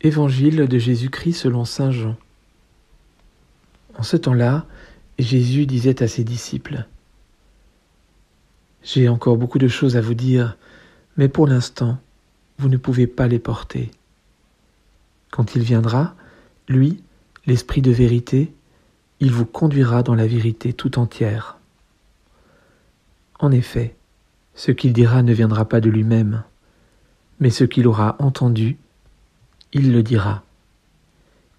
Évangile de Jésus-Christ selon saint Jean. En ce temps-là, Jésus disait à ses disciples : « J'ai encore beaucoup de choses à vous dire, mais pour l'instant, vous ne pouvez pas les porter. Quand il viendra, lui, l'Esprit de vérité, il vous conduira dans la vérité tout entière. En effet, ce qu'il dira ne viendra pas de lui-même, mais ce qu'il aura entendu, il le dira.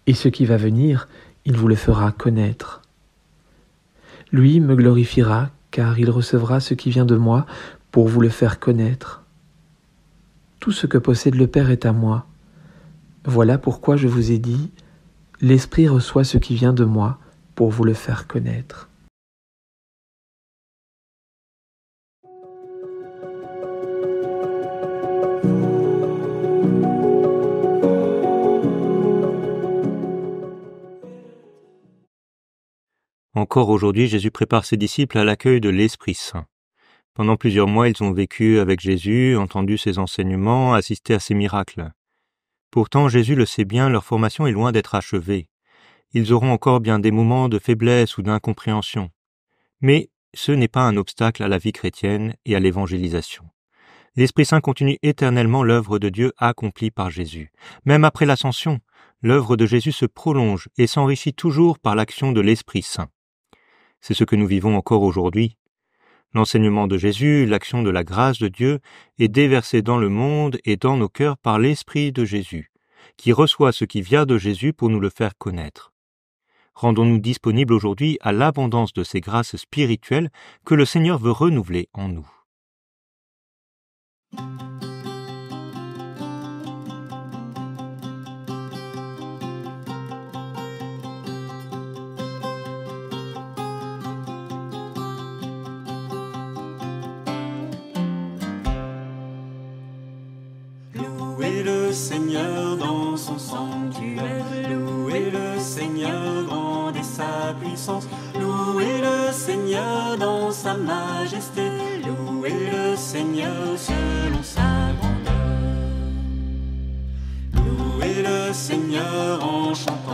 Et ce qui va venir, il vous le fera connaître. Lui me glorifiera, car il recevra ce qui vient de moi pour vous le faire connaître. Tout ce que possède le Père est à moi. Voilà pourquoi je vous ai dit, l'Esprit reçoit ce qui vient de moi pour vous le faire connaître. » Encore aujourd'hui, Jésus prépare ses disciples à l'accueil de l'Esprit Saint. Pendant plusieurs mois, ils ont vécu avec Jésus, entendu ses enseignements, assisté à ses miracles. Pourtant, Jésus le sait bien, leur formation est loin d'être achevée. Ils auront encore bien des moments de faiblesse ou d'incompréhension. Mais ce n'est pas un obstacle à la vie chrétienne et à l'évangélisation. L'Esprit Saint continue éternellement l'œuvre de Dieu accomplie par Jésus. Même après l'ascension, l'œuvre de Jésus se prolonge et s'enrichit toujours par l'action de l'Esprit Saint. C'est ce que nous vivons encore aujourd'hui. L'enseignement de Jésus, l'action de la grâce de Dieu, est déversé dans le monde et dans nos cœurs par l'Esprit de Jésus, qui reçoit ce qui vient de Jésus pour nous le faire connaître. Rendons-nous disponibles aujourd'hui à l'abondance de ces grâces spirituelles que le Seigneur veut renouveler en nous. Louez le Seigneur dans son sanctuaire, louez le Seigneur grande est sa puissance, louez le Seigneur dans sa majesté, louez le Seigneur selon sa grandeur. Louez le Seigneur en chantant.